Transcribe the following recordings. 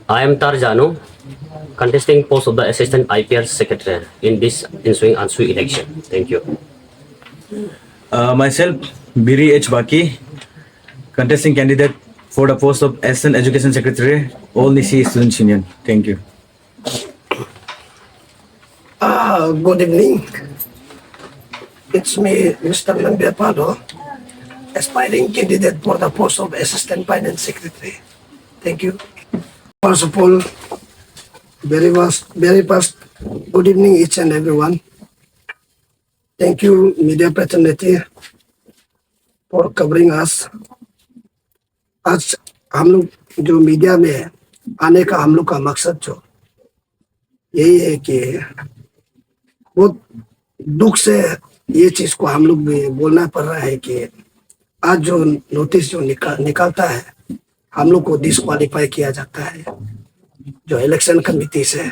I am Tarjano, contesting post of the Assistant IPR Secretary in this ensuing Ansui election. Thank you. Myself, Biri H. Baki, contesting candidate for the post of Assistant Education Secretary, All Nisi Students Union. Thank you. Good evening. It's me, Mr. Nambia Pado, aspiring candidate for the post of Assistant Finance Secretary. Thank you. First of all, very first, good evening each and everyone. Thank you, media fraternity, for covering us. आज हम लोग जो media में आने का हम लोग का मकसद जो यही है कि बहुत दुख से ये चीज को हम लोग भी बोलना पड़ रहा है कि आज जो नोटिस जो निकलता है हम लोग को डिस्क्वालीफाई किया जाता है जो इलेक्शन कमेटी से।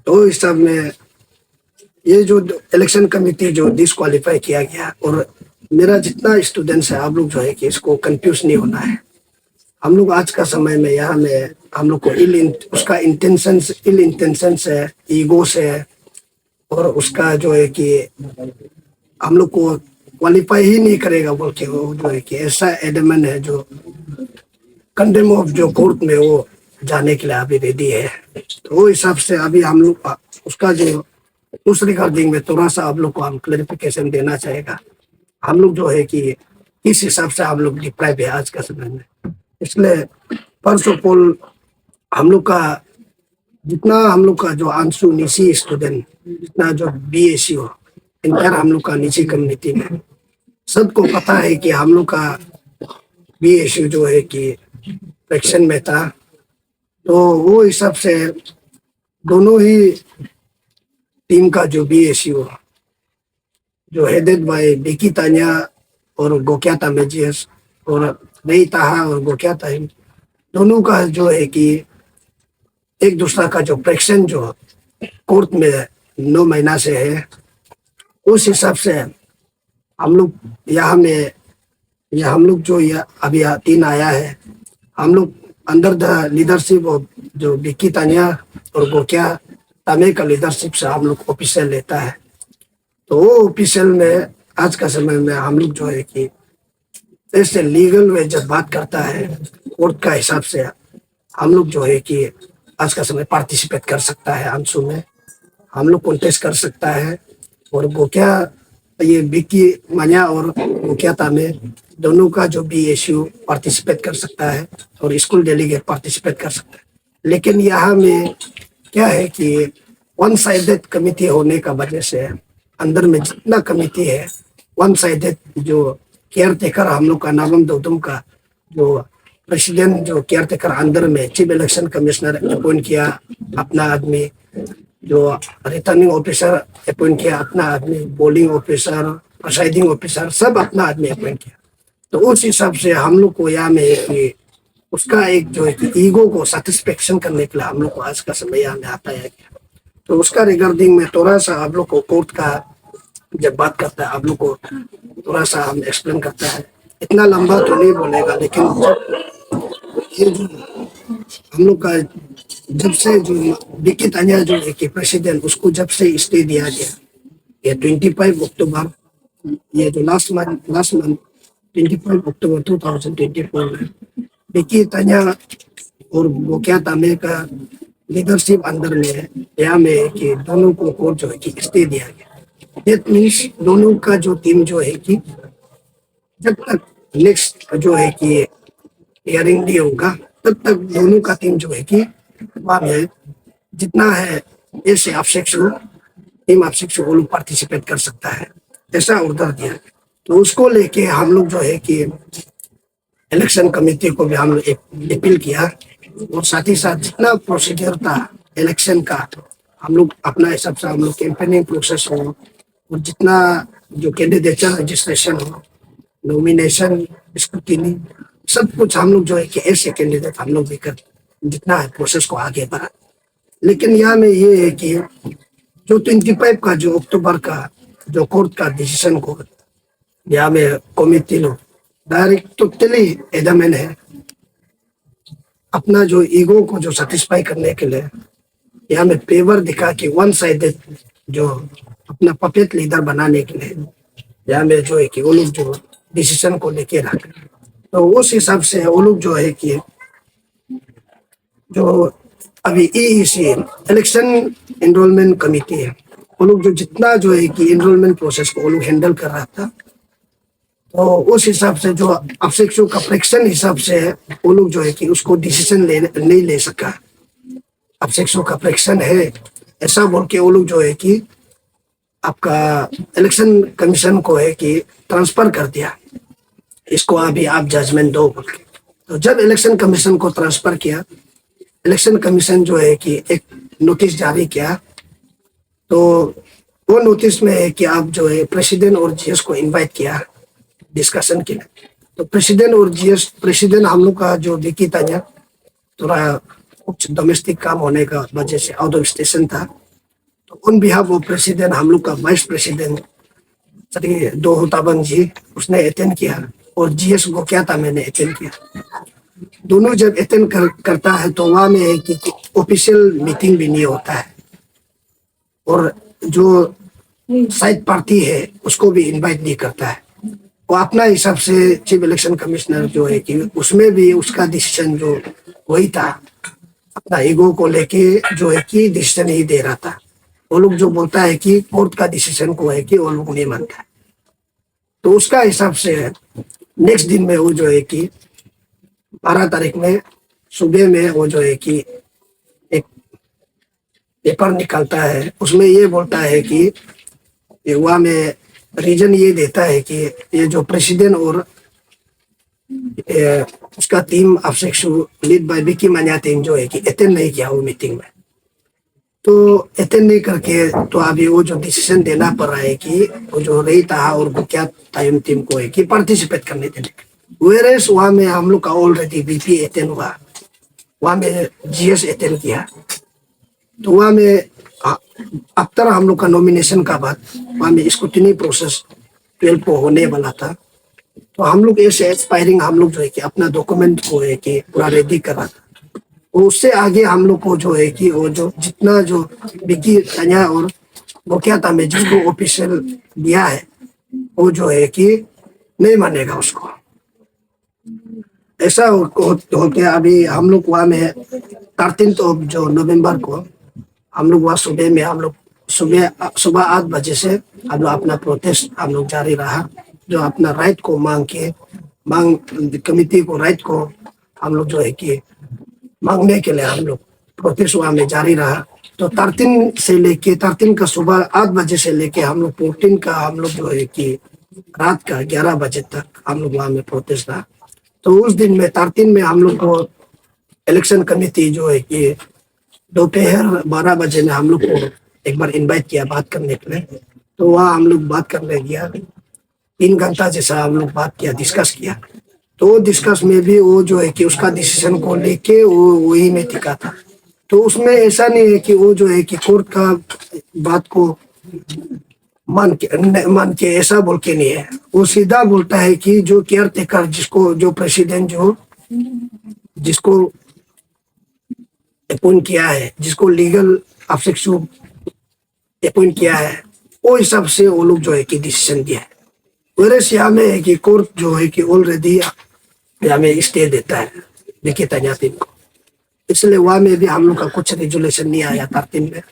तो इस सब में ये जो इलेक्शन कमेटी जो डिस्क्वालीफाई किया गया, और मेरा जितना स्टूडेंट्स है आप लोग जो है कि इसको कंफ्यूज नहीं होना है। हम लोग आज का समय में यहाँ में हम लोग को उसका इल इंटेंशन से, ईगो से, और उसका जो है कि हम लोग को क्वालिफाई ही नहीं करेगा बोल के वो जो है कि ऐसा एडमेंट है जो कंडेम ऑफ जो कोर्ट में वो जाने के लिए अभी रेडी है। तो वो हिसाब से अभी हम लोग उसका जो उस रिगार्डिंग में थोड़ा सा आप लोग को हम क्लैरिफिकेशन देना चाहेगा। हम लोग जो है कि किस हिसाब से हम लोग डिप्राइव है आज का समय में। इसलिए फर्स्ट ऑफ ऑल हम लोग का जितना हम लोग का जो आंसू निजी स्टूडेंट, जितना जो BSU इंटर हम लोग का निजी कम्युनिटी में सबको पता है कि हम लोग का BSU जो है कि इलेक्शन में था। तो वो हिसाब से दोनों ही टीम का जो BSU जो हेडेड बाय बिकी तान्या और गोक्या तामेजियस और रई ताहा और गोक्या ताइम, दोनों का जो है कि एक दूसरा का जो प्रेक्शन जो कोर्ट में 9 महीना से है, उस हिसाब से हम लोग यहाँ में हम लोग जो अभी 3 आया है, हम लोग अंडर द लीडरशिप ऑफ जो बिकी तान्या और गोक्या तामे का लीडरशिप से हम लोग ऑफिशियल लेता है। तो वो ऑफिशियल में आज का समय में हम लोग जो है कि ऐसे लीगल में जब बात करता है कोर्ट का हिसाब से, हम लोग जो है कि आज का समय पार्टिसिपेट कर सकता है आंसू में, हम लोग कॉन्टेस्ट कर सकता है। और गोक्या ये बिकी मान्या और गोक्या तामे दोनों का जो BSU पार्टिसिपेट कर सकता है और स्कूल डेलीगेट पार्टिसिपेट कर सकता है। लेकिन यहाँ में क्या है कि वन साइडेड कमिटी होने का वजह से अंदर में जितना कमिटी है वन साइडेड, जो केयर टेकर हम लोग का नागम दौतम का जो प्रेसिडेंट जो केयर टेकर अंदर में चीफ इलेक्शन कमिश्नर अपॉइंट किया अपना आदमी, जो रिटर्निंग ऑफिसर अपॉइंट किया अपना आदमी, पोलिंग ऑफिसर, प्रिसाइडिंग ऑफिसर सब अपना आदमी अपॉइंट किया। तो उस हिसाब से हम लोग को यहाँ में कि उसका एक जो है कि ईगो को सेटिस्फेक्शन करने के लिए हम लोग को आज का समय यहाँ में आता है। तो उसका रिगार्डिंग में थोड़ा सा आप लोग को कोर्ट का जब बात करता है आप लोग को थोड़ा सा हम एक्सप्लेन करता है। इतना लंबा तो नहीं बोलेगा, लेकिन ये जो हम लोग का जब से जो बिकी तान्या जो है कि प्रेसिडेंट, उसको जब से स्टे दिया गया ये 25 अक्टूबर, ये जो लास्ट मंथ 25 अक्टूबर 2024 में बिकी तान्या और गोक्या तामे का लीडरशिप अंदर में यहाँ में कि दोनों को कोर्ट जो है कि स्टे दिया गया। दैट मीन्स दोनों का जो टीम जो है कि जब तक नेक्स्ट जो है कि हियरिंग नहीं होगा तब तक दोनों का टीम जो है कि वहाँ में जितना है ऐसे अपेक्षु टीम अपेक्षु वो लोग पार्टिसिपेट कर सकता है, ऐसा ऑर्डर दिया। तो उसको लेके हम लोग जो है कि इलेक्शन कमेटी को भी हम लोग अपील किया, और साथ ही साथ जितना प्रोसीजर था इलेक्शन का हम लोग अपना हिसाब से हम लोग कैंपेनिंग प्रोसेस हो और जितना जो कैंडिडेचर रजिस्ट्रेशन हो, नॉमिनेशन, स्क्रूटिनी, सब कुछ हम लोग जो है कि ऐसे कैंडिडेट हम लोग भी कर जितना है प्रोसेस को आगे बढ़ा। लेकिन यहाँ में ये है कि जो 25 का जो अक्टूबर का जो कोर्ट का डिसीजन को यहाँ में कमिटी लोग डायरेक्ट टोटली एडमेंट है अपना जो ईगो को जो सेटिस्फाई करने के लिए यहाँ में पेवर दिखा के वन साइडेड जो अपना पपेट लीडर बनाने के लिए यहाँ में जो है कि वो लोग जो डिसीजन को लेके रख, तो उस हिसाब से वो लोग जो है कि जो अभी ईईसी इलेक्शन एनरोलमेंट कमिटी है, वो लोग जो जितना जो है कि एनरोलमेंट प्रोसेस को वो लोग हैंडल कर रहा था, तो उस हिसाब से जो अवशिष्टों का फ्रैक्शन हिसाब से वो लोग जो है कि उसको डिसीजन नहीं ले सका। अवशिष्टों का फ्रैक्शन है ऐसा बोल के वो लोग जो है कि आपका इलेक्शन कमीशन को है कि ट्रांसफर कर दिया, इसको अभी आप जजमेंट दो बोल के। तो जब इलेक्शन कमीशन को ट्रांसफर किया, इलेक्शन कमीशन जो है कि एक नोटिस जारी किया, तो वो नोटिस में है कि आप जो है प्रेसिडेंट और जीएस को इनवाइट किया डिस्कशन के लिए। तो प्रेसिडेंट और जीएस, प्रेसिडेंट हम लोग का जो विकी तान्या थोड़ा कुछ डोमेस्टिक काम होने का वजह से आउट ऑफ स्टेशन था, तो उन बिहाफ वो प्रेसिडेंट हम लोग का वाइस प्रेसिडेंट दो होताबंग जी उसने अटेंड किया और जीएस को क्या था मैंने अटेंड किया। दोनों जब अटेंड करता है तो वहाँ में है कि ऑफिशियल मीटिंग भी नहीं होता है, और जो साइड पार्टी है उसको भी इनवाइट नहीं करता है। वो अपना हिसाब से चीफ इलेक्शन कमिश्नर जो है कि उसमें भी उसका डिसीजन जो वही था, अपना ईगो को लेके जो है कि डिसीजन ही दे रहा था। वो लोग जो बोलता है कि कोर्ट का डिसीजन को है कि वो लोग नहीं मानता है, तो उसका हिसाब से नेक्स्ट दिन में वो जो है कि 12 तारीख में सुबह में वो जो है कि एक पेपर निकालता है, उसमें ये बोलता है कि वहाँ में रीजन ये देता है कि ये जो प्रेसिडेंट और उसका टीम अफसेक्सु लीड बाय विकी मान्यातिंग जो है कि अटेंड नहीं किया वो मीटिंग में। तो अटेंड नहीं करके तो अभी वो जो डिसीजन देना पड़ रहा है कि वो जो रही था और वो क्या टाइम टीम को है कि पार्टिसिपेट करने देने। वेरेस वहाँ में हम लोग का ऑलरेडी वीपी अटेंड हुआ, वहाँ में जीएस अटेंड किया, तो वहाँ में आफ्टर हम लोग का नॉमिनेशन का बाद वहाँ में स्क्रूटिनी प्रोसेस 12 को होने वाला था। तो हम लोग ऐसे एस्पायरिंग हम लोग जो है कि अपना डॉक्यूमेंट को है कि पूरा रेडी कर रहा था। और उससे आगे हम लोग को जो है कि वो जो जितना जो विकी तान्या और वो क्या था मैं जिसको ऑफिशियल दिया है वो जो है कि नहीं मानेगा उसको। ऐसा हो गया। अभी हम लोग वहाँ में 13 जो नवंबर को हम लोग वहाँ सुबह में हम लोग सुबह 8 बजे से हम लोग अपना प्रोटेस्ट हम लोग जारी रहा, जो अपना राइट को मांग कमिटी को राइट को हम लोग जो है कि मांगने के लिए हम लोग प्रोटेस्ट वहाँ में जारी रहा। तो 13 का सुबह 8 बजे से लेके हम लोग 14 का हम लोग जो है कि रात का 11 बजे तक हम लोग वहाँ में प्रोटेस्ट रहा। तो उस दिन में 13 में हम लोग को इलेक्शन कमेटी जो है कि दोपहर 12 बजे में हम लोग को एक बार इनवाइट किया बात करने के लिए। तो वहाँ हम लोग बात करने गया, 3 घंटा जैसा हम लोग बात किया, डिस्कस किया। तो डिस्कस में भी वो जो है कि उसका डिसीजन को लेके वो वही में टिका था। तो उसमें ऐसा नहीं है कि वो जो है कि कोर्ट का बात को मान के ऐसा बोल के नहीं है। वो सीधा बोलता है कि जो केयर टेकर जिसको जो प्रेसिडेंट जो जिसको अपॉइंट किया है, जिसको लीगल अफेक्सु अपॉइंट किया है, वो हिसाब से वो लोग जो है कि डिसीजन दिया है। वेरेस यहाँ में है कि कोर्ट जो है कि ऑलरेडी यहाँ में स्टे देता है विकी तान्या टीम को, इसलिए वहाँ में भी हम लोग का कुछ रेजुलेशन नहीं आया 13 में।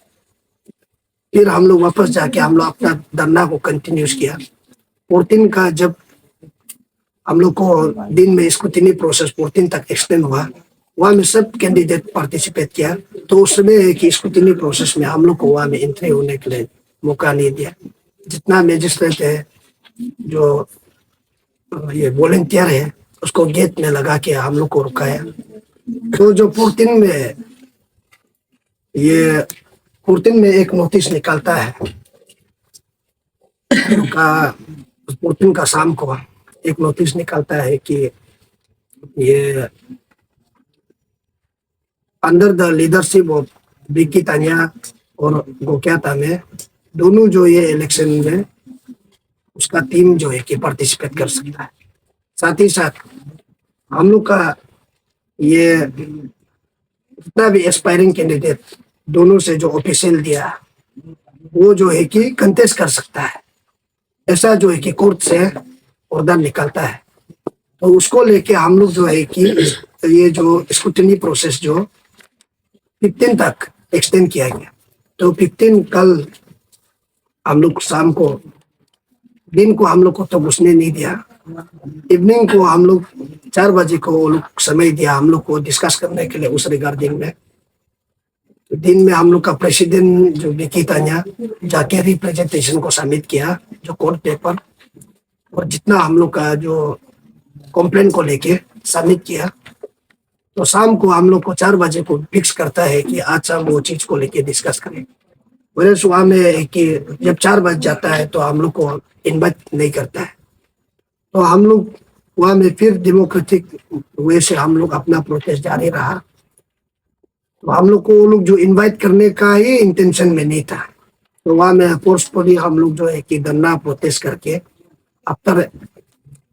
फिर हम लोग वापस जाके हम लोग अपना धरना को कंटिन्यूस किया। 14 का जब हम लोग को दिन में स्क्रूटिनी प्रोसेस 14 तक एक्सटेंड हुआ, वहाँ में सब कैंडिडेट पार्टिसिपेट किया। तो उसमें कि स्क्रूटिनी प्रोसेस में हम लोग को वहाँ में एंट्री होने के लिए मौका नहीं दिया। जितना मैजिस्ट्रेट है जो ये वॉलंटियर है उसको गेट में लगा के हम लोग को रुकाया। तो जो 14 में ये 14 में एक नोटिस निकलता है का 14 का शाम को एक नोटिस निकलता है कि ये under the leadership of Vicky Tanya और गोक्याता में दोनों जो ये इलेक्शन में उसका टीम जो है कि पार्टिसिपेट कर सकता है। साथ ही साथ हम लोग का ये जितना भी एस्पायरिंग कैंडिडेट दोनों से जो ऑफिशियल दिया वो जो है कि कंटेस्ट कर सकता है, ऐसा जो है कि कोर्ट से ऑर्डर निकलता है। तो उसको लेके हम लोग जो है कि ये जो स्क्रूटनी प्रोसेस जो 15 तक एक्सटेंड किया गया। तो 15 कल हम लोग शाम को, दिन को हम लोग को तो घुसने नहीं दिया, इवनिंग को हम लोग 4 बजे को वो लोग समय दिया हम लोग को डिस्कस करने के लिए उस रिगार्डिंग में। तो दिन में हम लोग का प्रेसिडेंट जो विकी तान्या जाके रिप्रेजेंटेशन को सबमिट किया जो कोर्ट पेपर, और जितना हम लोग का जो कंप्लेन को लेके सबमिट किया। तो शाम को हम लोग को 4 बजे को फिक्स करता है कि आज शाम वो चीज को लेके डिस्कस करें। वैसे सुबह में है कि जब 4 बज जाता है तो हम लोग को इनवाइट नहीं करता है। तो हम लोग वहाँ में फिर डेमोक्रेटिक वे से हम लोग अपना प्रोटेस्ट जारी रहा। तो हम लोग को वो लोग जो इनवाइट करने का ही इंटेंशन में नहीं था। तो वहाँ में फोर्सफुली हम लोग जो है कि धरना प्रोटेस्ट करके आफ्टर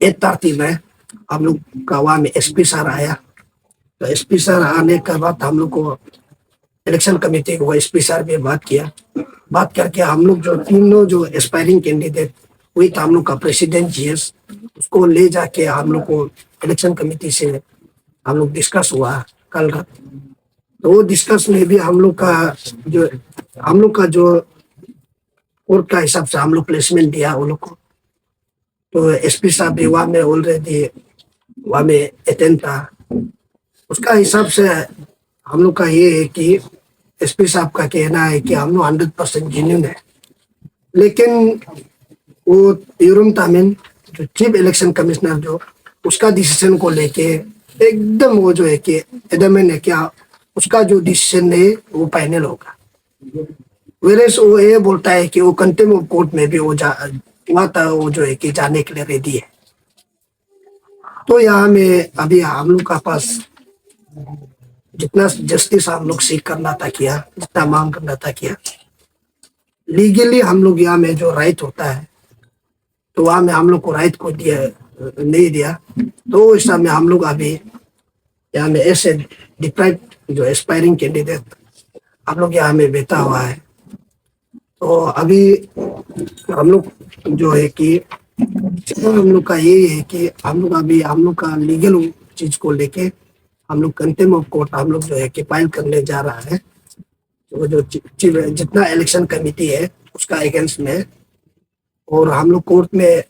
8:30 में हम लोग का वहाँ में एसपी सर आया। तो एसपी सर आने के बाद हम लोग को इलेक्शन कमेटी को एसपी सर भी बात किया। बात करके हम लोग जो तीनों जो एस्पायरिंग कैंडिडेट हुई था हम लोग का प्रेसिडेंट जीएस, उसको ले जाके हम लोग को इलेक्शन कमेटी से हम लोग डिस्कस हुआ कल रात। तो वो डिस्कस में भी हम लोग का जो कोर्ट का हिसाब से हम लोग प्लेसमेंट दिया वो लोग को। तो एसपी साहब भी वहाँ में ऑलरेडी वहाँ में अटेंड था। उसका हिसाब से हम लोग का ये है कि एसपी साहब का कहना है कि हम लोग 100% जेन्युइन है, लेकिन वो यूरुम तामिन जो चीफ इलेक्शन कमिश्नर जो उसका डिसीजन को लेके एकदम वो जो है कि एडमेंट है क्या उसका जो डिसीजन है वो फाइनल होगा। वेरेस वो ये बोलता है कि वो कंटेम्प्ट ऑफ कोर्ट में भी वो वहाँ तक वो जो है कि जाने के लिए रेडी है। तो यहाँ में अभी हम लोग का पास जितना जस्टिस हम लोग सीख करना था किया, जितना मांग करना था किया, लीगली हम लोग यहाँ में जो राइट होता है तो वहाँ में हम लोग को राइट को दिया नहीं दिया। तो इस समय हम लोग अभी यहाँ में ऐसे डिप्राइव जो एस्पायरिंग कैंडिडेट हम लोग यहाँ में बैठा हुआ है। तो अभी हम लोग जो है कि हम लोग का ये है कि हम लोग अभी हम लोग का लीगल चीज को लेके हम लोग कंटेम्प्ट ऑफ कोर्ट हम लोग जो है कि फाइल करने जा रहा है। तो जो जितना इलेक्शन कमेटी है उसका अगेंस्ट में, और हम लोग कोर्ट में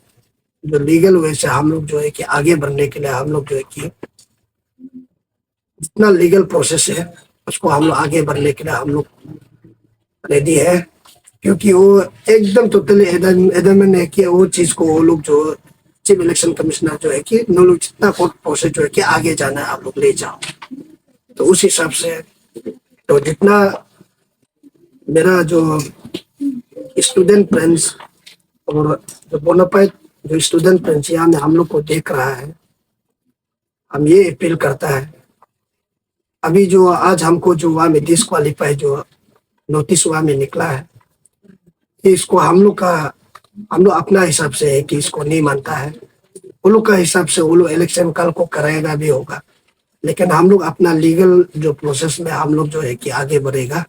जो लीगल वे से हम लोग जो है कि आगे बढ़ने के लिए हम लोग जो है कि जितना लीगल प्रोसेस है उसको हम लोग आगे बढ़ने के लिए हम लोग रेडी है। क्योंकि वो एकदम टोटली एडमेंट है कि वो चीज को वो लोग जो चीफ इलेक्शन कमिश्नर जो है कि नो लोग जितना कोर्ट प्रोसेस जो है कि आगे जाना है आप लोग ले जाओ। तो उस हिसाब से तो जितना मेरा जो स्टूडेंट फ्रेंड्स और जो बोनाफाइड जो स्टूडेंट फ्रेंड्स यहाँ में हम लोग को देख रहा है, हम ये अपील करता है अभी जो आज हमको जो वहाँ में डिस्क्वालीफाई जो नोटिस वहाँ में निकला है, इसको हम लोग अपना हिसाब से है कि इसको नहीं मानता है। वो लोग का हिसाब से वो लोग इलेक्शन कल को कराएगा भी होगा, लेकिन हम लोग अपना लीगल जो प्रोसेस में हम लोग जो है कि आगे बढ़ेगा।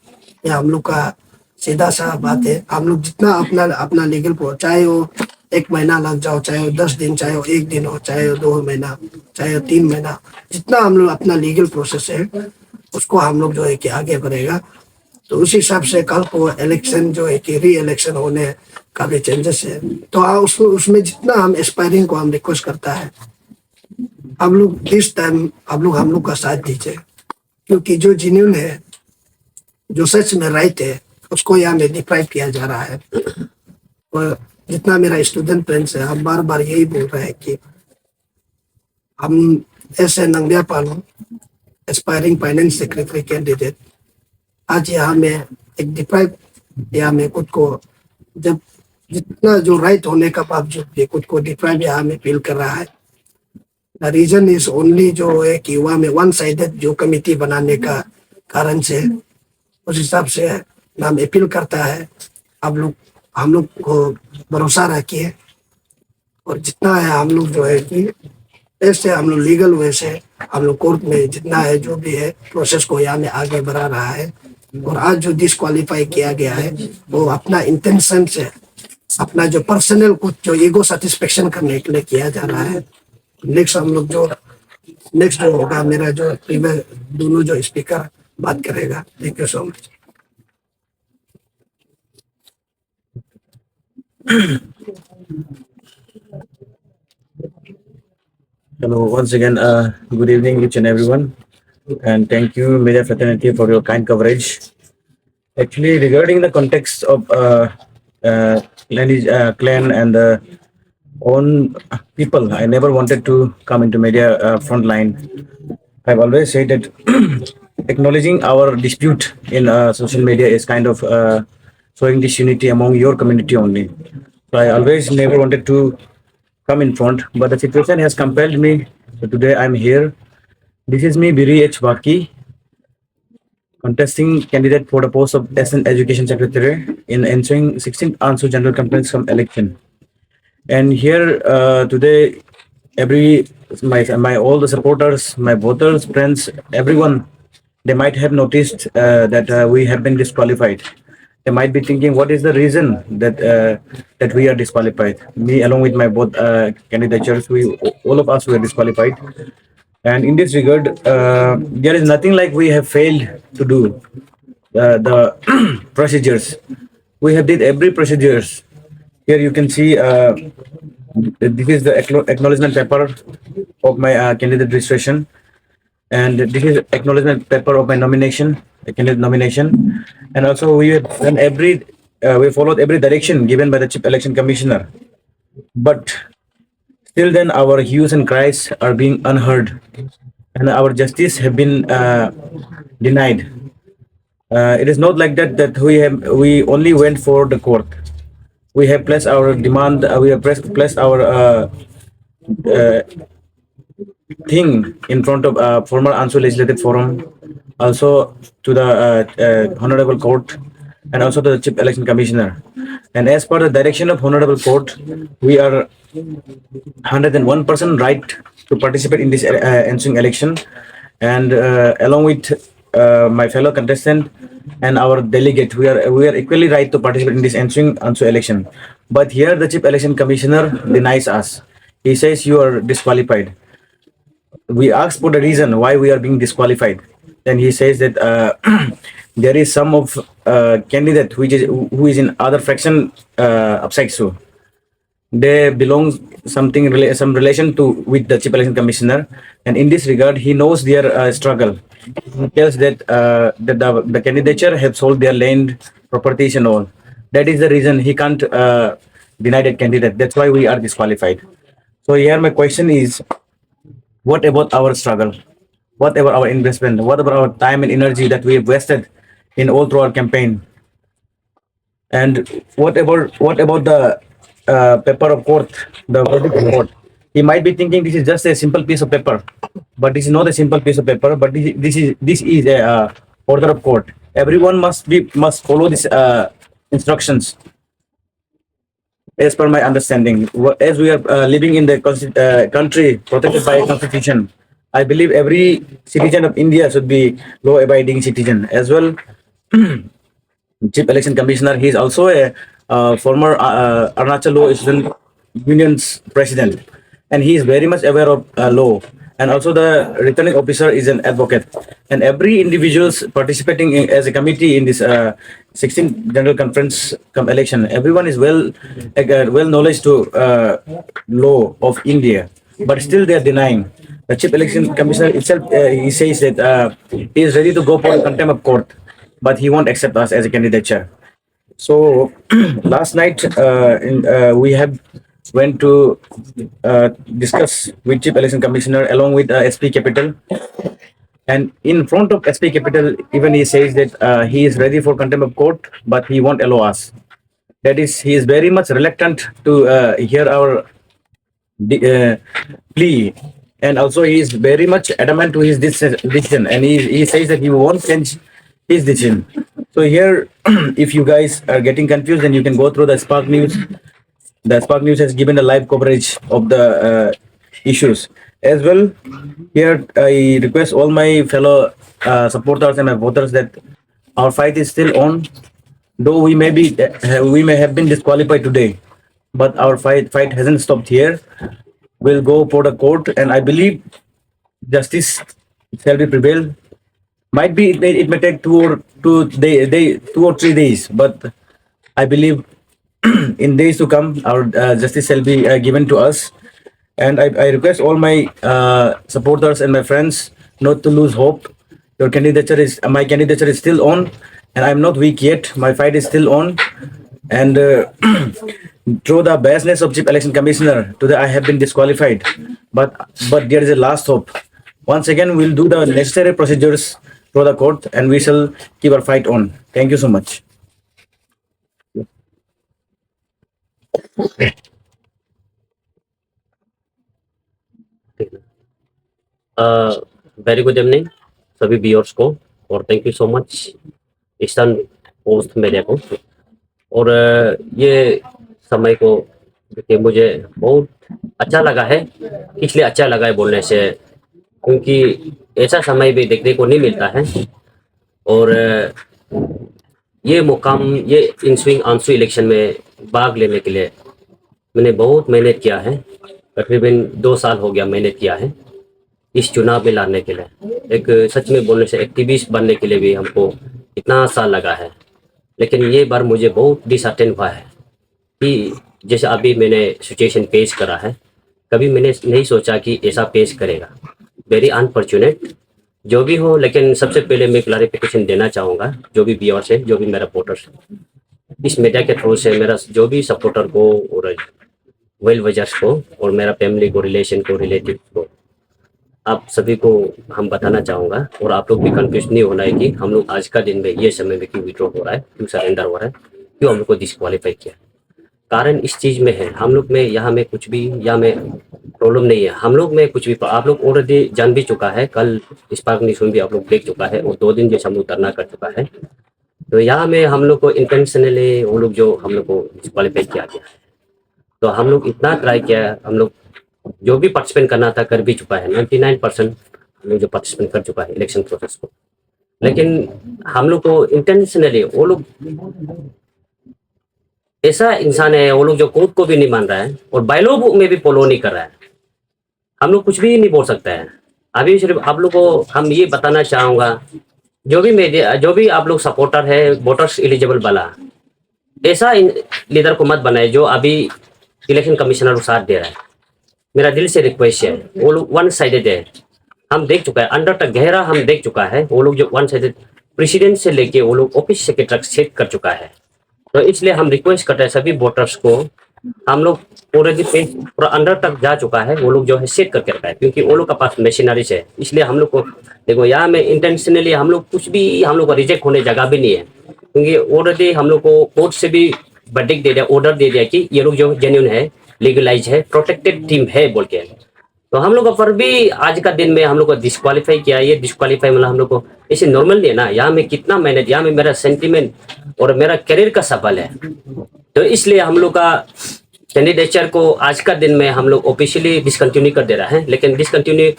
या हम लोग का सीधा सा बात है, हम लोग जितना अपना लीगल चाहे वो 1 महीना लग जाओ, चाहे वो 10 दिन, चाहे वो 1 दिन हो, चाहे वो 2 महीना, चाहे वो 3 महीना, जितना हम लोग अपना लीगल प्रोसेस है उसको हम लोग जो है कि आगे बढ़ेगा। तो उस हिसाब से कल को इलेक्शन जो है कि री इलेक्शन होने का भी चांसेस है। तो उसमें जितना हम एस्पायरिंग को हम रिक्वेस्ट करता है हम लोग दिस टाइम हम लोग का साथ दीजिए, क्योंकि जो जेन्युइन है जो सच में राइट है उसको यहाँ में डिप्राइव किया जा रहा है। और जितना मेरा स्टूडेंट फ्रेंड्स है हम बार बार यही बोल रहे हैं कि हम ऐसे नंग्या पालो एस्पायरिंग फाइनेंस सेक्रेटरी कैंडिडेट आज यहाँ में एक डिप्राइव यहाँ में खुद को जब जितना जो राइट होने का बावजूद भी खुद को डिप्राइव यहाँ में फील कर रहा है। द रीजन इज ओनली जो है कि वहाँ में वन साइडेड जो कमिटी बनाने का कारण से, उस हिसाब से हम अपील करता है हम लोग को भरोसा रखिए और जितना है हम लोग जो है कि ऐसे हम लोग लीगल वे से हम लोग कोर्ट में जितना है जो भी है प्रोसेस को यहाँ में आगे बढ़ा रहा है। और आज जो डिस्क्वालीफाई किया गया है वो अपना इंटेंशन से, अपना जो पर्सनल कुछ जो ईगो सेटिस्फेक्शन करने के लिए किया जा रहा है। नेक्स्ट हम लोग जो नेक्स्ट जो होगा, मेरा जो प्रीवियस दोनों जो स्पीकर बात करेगा। Thank you so much. Hello, once again, good evening, each and everyone, and thank you, media fraternity, for your kind coverage. Actually, regarding the context of clan and the own people, I never wanted to come into media front line. I've always said that acknowledging our dispute in social media is kind of showing disunity among your community only. So I always never wanted to come in front, but the situation has compelled me. So today I'm here. This is me, Biri H. Baki, contesting candidate for the post of SN Education Secretary in ensuing 16th Ansu General Conference from election. And here today, my all the supporters, my voters, friends, everyone, they might have noticed that we have been disqualified. They might be thinking, what is the reason that we are disqualified? Me, along with my both candidatures, all of us were disqualified. And in this regard, there is nothing like we have failed to do the procedures. We have did every procedures. Here you can see this is the acknowledgement paper of my candidate registration, and this is acknowledgement paper of my nomination, candidate nomination, and also we have done we followed every direction given by the Chief Election Commissioner. But still then our hues and cries are being unheard, and our justice have been denied. It is not like that we only went for the court. We have placed our demand. We have placed our thing in front of former Ansu Legislative Forum, also to the Honorable Court, and also to the Chief Election Commissioner. And as per the direction of Honorable Court, we are 101% right to participate in this ensuing election, and along with my fellow contestant and our delegate, we are equally right to participate in this ensuing Ansu election. But here the Chief Election Commissioner denies us. He says you are disqualified. We asked for the reason why we are being disqualified. Then he says that there is some of candidate who is in other fraction of SAICSU. They belong some relation to with the Chief Election Commissioner, and in this regard, he knows their struggle. He tells that the candidature have sold their land, properties, and all. That is the reason he can't deny that candidate. That's why we are disqualified. So here my question is, what about our struggle? What about our investment? What about our time and energy that we have wasted in all through our campaign? And what about the paper of court, the verdict of court? He might be thinking this is just a simple piece of paper, but this is not a simple piece of paper. But this is a order of court. Everyone must follow these instructions. As per my understanding, as we are living in the country protected by a constitution, I believe every citizen of India should be law-abiding citizen as well. Chief Election Commissioner, he is also a former Arunachal Law Student Union's president, and he is very much aware of law. And also the returning officer is an advocate, and every individuals participating as a committee in this 16th General Conference election, everyone is well knowledge to law of India, but still they are denying. The Chief Election Commissioner itself, he says that he is ready to go for contempt of court, but he won't accept us as a candidature. So last night we have went to discuss with Chief Election Commissioner along with SP Capital, and in front of SP Capital, even he says that he is ready for contempt of court, but he won't allow us. That is, he is very much reluctant to hear our plea, and also he is very much adamant to his decision, and he says that he won't change his decision. So here, if you guys are getting confused, then you can go through the Spark News. The Spark News has given a live coverage of the issues, As well, here I request all my fellow supporters and my voters that our fight is still on. Though we may have been disqualified today, but our fight hasn't stopped here. We'll go for the court, and I believe justice shall be prevailed. Might be it may take 2 or 3 days, but I believe in days to come, our justice shall be given to us. And I request all my supporters and my friends not to lose hope. My candidature is still on, and I'm not weak yet. My fight is still on, and through the biasness of Chief Election Commissioner, today I have been disqualified. But there is a last hope. Once again, we'll do the necessary procedures through the court, and we shall keep our fight on. Thank you so much. Very good evening सभी viewers को, और thank you so much eastern post media को। और ये समय को कि मुझे बहुत अच्छा लगा है, इसलिए अच्छा लगा है बोलने से, क्योंकि ऐसा समय भी देखने को नहीं मिलता है। और ये मुकाम, ये इंस्विंग आंसू इलेक्शन में भाग लेने के लिए मैंने बहुत मेहनत किया है। तकरीबन 2 साल हो गया मेहनत किया है इस चुनाव में लाने के लिए। एक सच में बोलने से एक्टिविस्ट बनने के लिए भी हमको इतना साल लगा है। लेकिन ये बार मुझे बहुत डिसअटेंड हुआ है कि जैसे अभी मैंने सिचुएशन पेश करा है, कभी मैंने नहीं सोचा कि ऐसा पेश करेगा। वेरी अनफॉर्चुनेट जो भी हो। लेकिन सबसे पहले मैं क्लैरिफिकेशन देना चाहूँगा जो भी व्यूअर्स है, जो भी मेरा वोटर्स है, इस मीडिया के थ्रू से मेरा जो भी सपोर्टर को और वेल विशर्स को और मेरा फैमिली को, रिलेशन को, रिलेटिव को, आप सभी को हम बताना चाहूँगा। और आप लोग भी कंफ्यूज नहीं होना है कि हम लोग आज का दिन में ये समय में क्यों विड्रॉ हो रहा है, क्यों सरेंडर हो रहा है, क्यों हम लोग को डिस्क्वालीफाई किया। कारण इस चीज़ में है, हम लोग में यहाँ में कुछ भी यहाँ में प्रॉब्लम नहीं है। हम लोग में कुछ भी आप लोग ऑलरेडी जान भी चुका है। कल स्पार्क न्यूज़ में भी आप लोग देख चुका है, और 2 दिन जैसे हम लोग धरना कर चुका है। तो यहाँ में हम लोग को इंटेंशनली वो लोग जो हम लोग को डिस्क्वालीफाई किया गया है। तो हम लोग इतना ट्राई किया, हम लोग जो भी पार्टिसिपेंट करना था कर भी चुका है। 99% हम लोग जो पार्टिसिपेंट कर चुका है इलेक्शन प्रोसेस को। लेकिन हम लोग को इंटेंशनली वो लोग ऐसा इंसान है, वो लोग जो कोर्ट को भी नहीं मान रहा है और बायलॉ में भी फॉलो नहीं कर रहा है। हम लोग कुछ भी नहीं बोल सकते हैं। अभी सिर्फ आप लोग को हम ये बताना चाहूँगा, जो भी मीडिया, जो भी आप लोग सपोर्टर है वोटर्स एलिजिबल वाला, ऐसा लीडर को मत बनाए जो अभी इलेक्शन कमिश्नर को साथ दे रहा है। मेरा दिल से रिक्वेस्ट है, वो लोग वन साइडेड है। हम देख चुका है, अंडर तक गहरा हम देख चुका है। वो लोग जो वन साइडेड प्रेसिडेंट से लेके वो लोग ऑफिस सेक्रेटरी तक सेट कर चुका है। तो इसलिए हम रिक्वेस्ट करते हैं सभी वोटर्स को, हम लोग ऑलरेडी पूरा अंडर तक जा चुका है, वो लोग जो है सेट करके रखा है, क्योंकि वो लोग का पास मशीनरीज है। इसलिए हम लोग को देखो यहाँ में इंटेंशनली हम लोग कुछ भी हम लोग को रिजेक्ट होने जगह भी नहीं है, क्योंकि ऑलरेडी हम लोग को कोर्ट से भी वर्डिक्ट दे दिया, ऑर्डर दे दिया कि ये लोग जो जेन्युइन है, लीगलाइज है, प्रोटेक्टेड टीम है बोल के। तो हम लोग को पर भी आज का दिन में हम लोग को डिस्क्वालीफाई किया। ये डिस्क्वालीफाई मतलब हम लोग को ऐसे नॉर्मल नहीं है ना। यहाँ में कितना मेहनत, यहाँ में मेरा सेंटिमेंट और मेरा करियर का सवाल है। तो इसलिए हम लोग का कैंडिडेचर को आज का दिन में हम लोग ऑफिशियली डिसकंटिन्यू कर दे रहा है। लेकिन डिसकंटिन्यू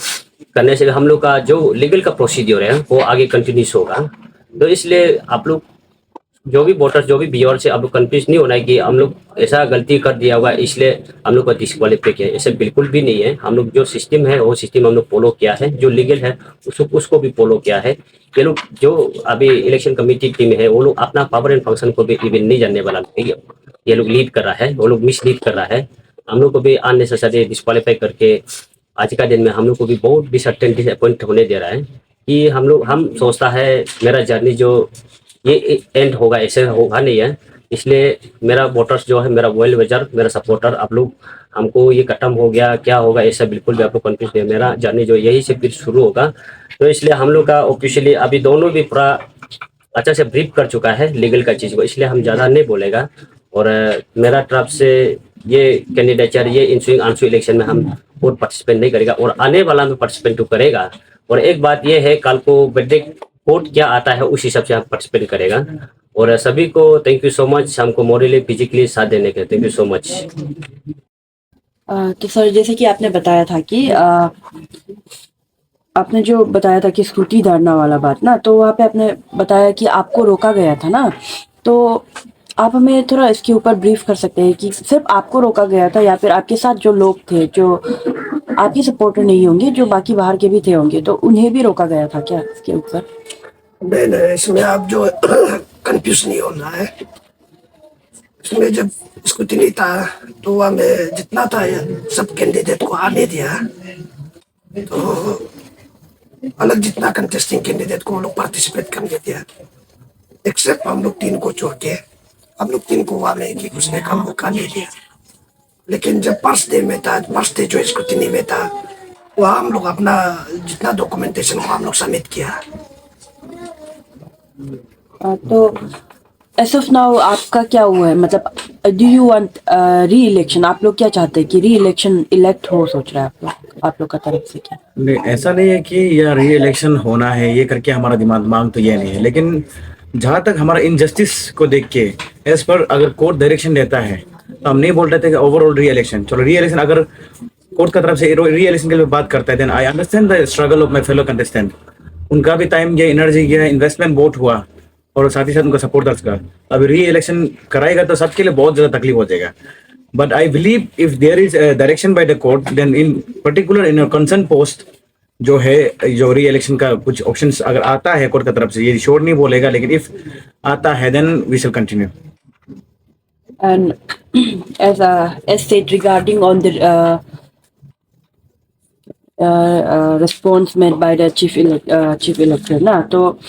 करने से हम लोग का जो लीगल का प्रोसीड्योर है वो आगे कंटिन्यूस होगा। तो इसलिए आप लोग जो भी वोटर्स, जो भी व्यूअर्स से आप लोग कंफ्यूज नहीं होना है कि हम लोग ऐसा गलती कर दिया होगा इसलिए हम लोग को डिस्क्वालीफाई किया है। ऐसे बिल्कुल भी नहीं है। हम लोग जो सिस्टम है वो सिस्टम हम लोग फॉलो किया है, जो लीगल है उसको भी फॉलो किया है। ये लोग जो अभी इलेक्शन कमेटी टीम है वो लोग अपना पावर एंड फंक्शन को भी इवन नहीं जानने वाला है। ये लोग लीड कर रहा है, वो लोग मिसलीड कर रहा है। हम लोग को भी अननेसेसरी डिस्क्वालीफाई करके आज का दिन में हम लोग को भी बहुत डिसअपॉइंट होने दे रहा है कि हम सोचता है मेरा जर्नी जो ये एंड होगा, ऐसे होगा नहीं है। इसलिए मेरा वोटर्स जो है, मेरा वेल विशर, मेरा सपोर्टर, आप लोग हमको ये खत्म हो गया क्या होगा ऐसा बिल्कुल भी आप लोग कंफ्यूज नहीं है। मेरा जर्नी जो यही से फिर शुरू होगा। तो इसलिए हम लोग का ऑफिशियली अभी दोनों भी पूरा अच्छा से ब्रीफ कर चुका है लीगल का चीज़ को, इसलिए हम ज़्यादा नहीं बोलेगा। और मेरा तरफ से ये कैंडिडेचर, ये इंस्विंग आंसू इलेक्शन में हम और पार्टिसिपेट नहीं करेगा, और आने वाला में पार्टिसिपेट करेगा। और एक बात ये है, कल को बर्थडे कोर्ट क्या आता है उस हिसाब से हम पार्टिसिपेट करेगा। और सभी को थैंक यू सो मच हमको मोरली फिजिकली साथ देने के लिए। Thank you so much. तो सर जैसे कि आपने बताया था कि आपने जो बताया था कि स्कूटी धरना वाला बात ना, तो वहाँ पे आपने बताया कि आपको रोका गया था ना, तो आप हमें थोड़ा इसके ऊपर ब्रीफ कर सकते हैं कि सिर्फ आपको रोका गया था या फिर आपके साथ जो लोग थे जो आपके सपोर्टर नहीं होंगे, जो बाकी बाहर के भी थे होंगे, तो उन्हें भी रोका गया था क्या इसके ऊपर? नहीं नहीं, इसमें आप जो कंफ्यूज नहीं होना है। इसमें जब स्कूटी था तो वहाँ में जितना था सब कैंडिडेट को आने दिया, तो अलग जितना कंटेस्टिंग कैंडिडेट को वो लोग पार्टिसिपेट करने दिया, एक्सेप्ट हम लोग तीन को छोड़ के। हम लोग तीन को वहाँ में कि घुसने का मौका नहीं दिया। लेकिन जब फर्स्ट डे में था, फर्स्ट डे जो स्कूटी में था, वहाँ हम लोग अपना जितना डॉक्यूमेंटेशन को हम लोग सबमिट किया। तो एस ऑफ नाउ आपका क्या हुआ है, मतलब डू यू वांट री इलेक्शन? आप लोग क्या चाहते हैं कि री इलेक्शन इलेक्ट हो, सोच रहे हैं आप लोग का तरफ से क्या? नहीं, ऐसा नहीं है कि यह री इलेक्शन होना है ये करके हमारा दिमाग मांग तो ये नहीं है, लेकिन जहाँ तक हमारा इनजस्टिस को देख के एज पर अगर कोर्ट डायरेक्शन देता है तो हम नहीं बोल रहे थे कि ओवरऑल री इलेक्शन, चलो री इलेक्शन अगर कोर्ट का तरफ से री इलेक्शन के लिए बात करता है, then I understand the struggle of my fellow contestant. उनका भी टाइम गया, एनर्जी गया, इन्वेस्टमेंट बहुत हुआ और साथ ही साथ उनका सपोर्टर्स का। अब री इलेक्शन कराएगा तो सबके लिए बहुत ज़्यादा तकलीफ हो जाएगा। But I believe if there is direction by the court, then in particular in concern post जो है, जो री इलेक्शन का कुछ ऑप्शंस अगर आता है कोर्ट की तरफ से, ये श्योर नहीं बोलेगा, लेकिन इफ आता है then we shall continue. And as said regarding on the response made by the chief elector ना, तो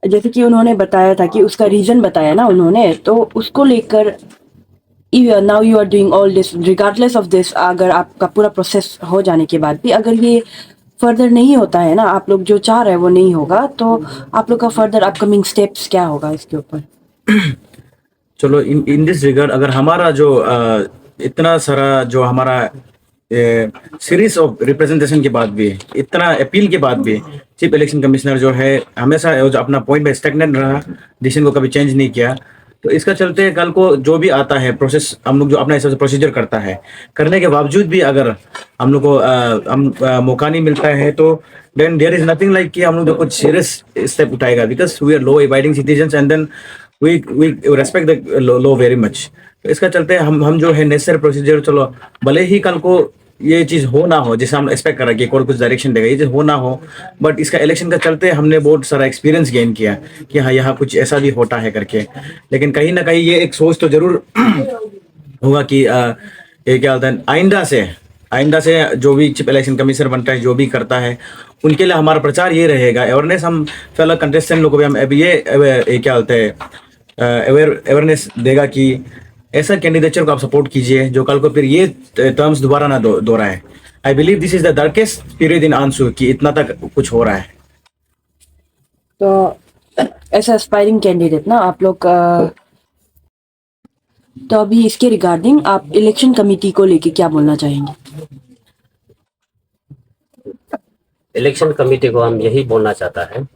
जैसे कि उन्होंने बताया था कि उसका रीजन बताया ना उन्होंने, तो उसको लेकर now you are doing all this regardless of this. अगर आपका पूरा प्रोसेस हो जाने के बाद भी अगर ये फर्दर नहीं होता है ना, आप लोग जो चाह रहे हैं वो नहीं होगा, तो आप लोग का फर्दर अपकमिंग स्टेप्स क्या होगा इसके ऊपर? चलो इन दिस रिगार्ड, अगर हमारा जो इतना सारा जो हमारा सीरीज ऑफ रिप्रेजेंटेशन के बाद भी, इतना अपील के बाद भी चीफ इलेक्शन कमिश्नर जो है हमेशा जो अपना पॉइंट पे स्टैग्नेंट रहा, डिसीजन को कभी चेंज नहीं किया, तो इसका चलते कल को जो भी आता है प्रोसेस, हम लोग जो अपना हिसाब से प्रोसीजर करता है, करने के बावजूद भी अगर हम लोग को मौका नहीं मिलता है, तो then there is nothing like कि हम लोग जो कुछ सीरियस स्टेप उठाएगा, because we are law abiding citizens and then we respect the law very much। तो इसका चलते हम जो है नेसेसरी प्रोसीजर, चलो भले ही कल को ये चीज हो ना हो जैसे हम एक्सपेक्ट कर रहे हैं कि कोर्ट कुछ डायरेक्शन देगा, ये चीज हो ना हो, बट इसका इलेक्शन का चलते हमने बहुत सारा एक्सपीरियंस गेन किया कि हाँ यहाँ कुछ ऐसा भी होता है करके। लेकिन कहीं ना कहीं ये एक सोच तो जरूर होगा कि ये क्या होता है, आइंदा से जो भी चीफ इलेक्शन कमिश्नर बनता है, जो भी करता है, उनके लिए हमारा प्रचार ये रहेगा, अवेयरनेस हम फेलो कंटेस्टेंट लोगों को भी हम अभी ये क्या होता है अवेयरनेस देगा कि ऐसा कैंडिडेचर को आप सपोर्ट कीजिए जो कल को फिर ये टर्म्स दोबारा ना दोहराए। I believe this is the darkest period in आंसू कि इतना तक कुछ हो रहा है। तो ऐसा एस्पायरिंग कैंडिडेट ना आप लोग तो अभी इसके रिगार्डिंग आप इलेक्शन कमेटी को लेके क्या बोलना चाहेंगे? इलेक्शन कमेटी को हम यही बोलना चाहता है,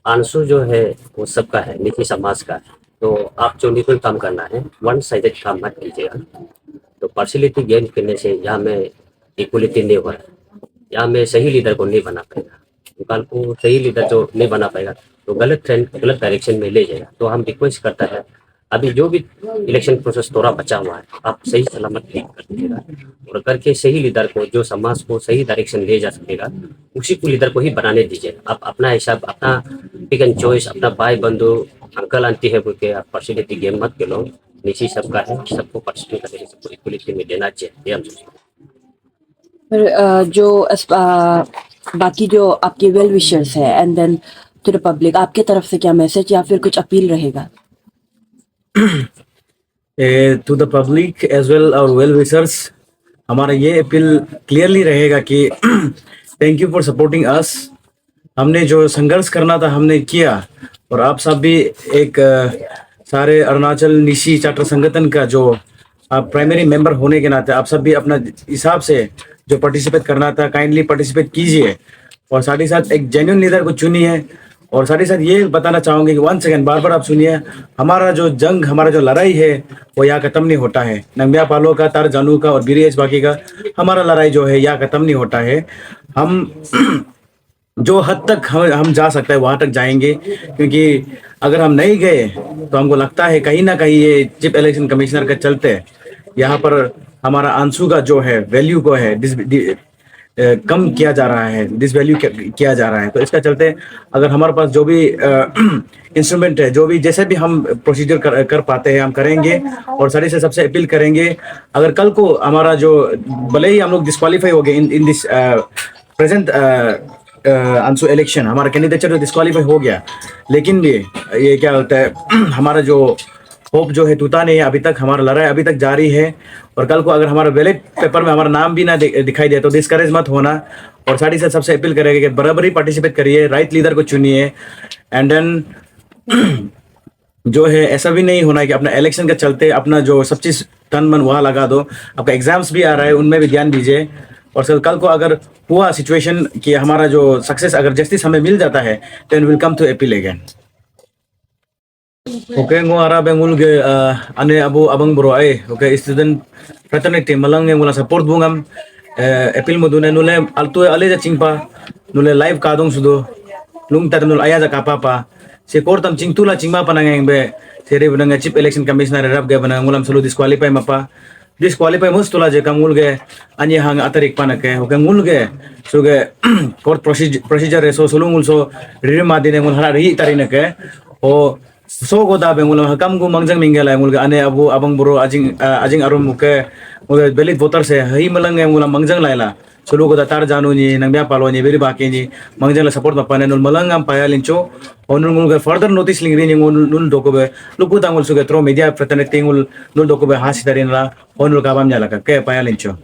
आंसू जो है वो सबका है, निजी समाज का है, तो आप जो लीगल काम करना है वन साइडेड काम मत कीजिएगा। तो पार्शलिटी गेन करने से यहाँ में इक्वलिटी नहीं हो रहा है, यहाँ में सही लीडर को नहीं बना पाएगा, तो कल को सही लीडर जो नहीं बना पाएगा तो गलत ट्रेंड गलत डायरेक्शन में ले जाएगा। तो हम रिक्वेस्ट करता है अभी जो भी इलेक्शन प्रोसेस थोड़ा बचा हुआ है, आप सही सलामत लीड कर दीजिएगा और करके सही लीडर को जो समाज को सही डायरेक्शन ले जा सकेगा उसी को लीडर को ही बनाने दीजिए। आप अपना हिसाब, अपना पिक एंड चॉइस, अपना भाई बंधु अंकल आंटी है बोल के आप पर्सनैलिटी गेम मत खेलो। निश्चित सबका है, सबको पार्टिसिपेट करके सबको इक्वलिटी में देना चाहिए, ये हम सोचते हैं। जो बाकी जो आपके वेल विशर्स है and then to the public, आपके तरफ से क्या मैसेज या फिर कुछ अपील रहेगा? To the public as well और वेल विशर्स, हमारा ये अपील क्लियरली रहेगा कि thank you for supporting us. हमने जो संघर्ष करना था हमने किया, और आप सब भी एक सारे अरुणाचल निशी छात्र संगठन का जो आप प्राइमरी मेंबर होने के नाते आप सब भी अपना हिसाब से जो पार्टिसिपेट करना था काइंडली पार्टिसिपेट कीजिए, और साथ ही साथ एक जेन्युइन लीडर को चुनिए और साथ ही साथ ये बताना चाहूंगे कि वन सेकेंड बार बार आप सुनिए, हमारा जो जंग, हमारा जो लड़ाई है वो यहाँ खत्म नहीं होता है। नंबिया पालो का, तार जानू का और बीरेज बाकी का हमारा लड़ाई जो है यहाँ खत्म नहीं होता है। हम जो हद तक हम जा सकते हैं वहां तक जाएंगे, क्योंकि अगर हम नहीं गए तो हमको लगता है कहीं ना कहीं ये चीफ इलेक्शन कमिश्नर के चलते यहाँ पर हमारा आंसू का जो है वैल्यू को है कम किया जा रहा है, डिसवैल्यू किया जा रहा है। तो इसका चलते अगर हमारे पास जो भी इंस्ट्रूमेंट है, जो भी जैसे भी हम प्रोसीजर कर पाते हैं हम करेंगे। और सारी से सबसे अपील करेंगे, अगर कल को हमारा जो भले ही हम लोग डिस्क्वालीफाई हो गए इन दिस प्रेजेंट आंसू इलेक्शन, हमारा कैंडिडेचर जो डिस्क्वालीफाई हो गया, लेकिन भी ये क्या होता है हमारा जो होप जो है टूटा नहीं है अभी तक, हमारा लड़ाई अभी तक जारी है। और कल को अगर हमारा बैलेट पेपर में हमारा नाम भी ना दिखाई दे तो डिस्करेज मत होना। और साथ ही साथ सबसे अपील करेंगे कि बराबरी पार्टिसिपेट करिए, राइट लीडर को चुनिए। एंड देन जो है ऐसा भी नहीं होना है कि अपना इलेक्शन के चलते अपना जो सब चीज तन मन वहां लगा दो। आपका एग्जाम्स भी आ रहा है, उनमें भी ध्यान दीजिए। और सर कल को अगर हुआ सिचुएशन कि हमारा जो सक्सेस अगर जस्टिस हमें मिल जाता है then will come to appeal again. Okay ngo ara bengul ge ane abu abang bro ai oke student fraternity malang yang mula support bungam appeal modune nule altu ale ja chingpa nule live kadong sudo lung tar nul aya ja kapapa se kortam chingtula chingma panang be seri bunanga chief election commissioner rap ge banang ngulam sulu disqualify mapa disqualify mustula je kamul ge ani hang atarik panake oke ngul ge suge court procedure so sulungul so riri madine ngul hara ri tarinake o so goda bengulam hakam gu mangjang mingela ngul ane abu abang bro ajing arum muke muge belit voter se hi malang ngulam mangjang laila sulu goda tar janu ni nangbya palo ni beri baki ni mangjang la support mapane nul malang am payalincho onul ngul ge further notice lingri ni nul dokobe luku tangul suge tro media fraternity ngul nul dokobe hasi darin la onul kabam nyala ka ke payalincho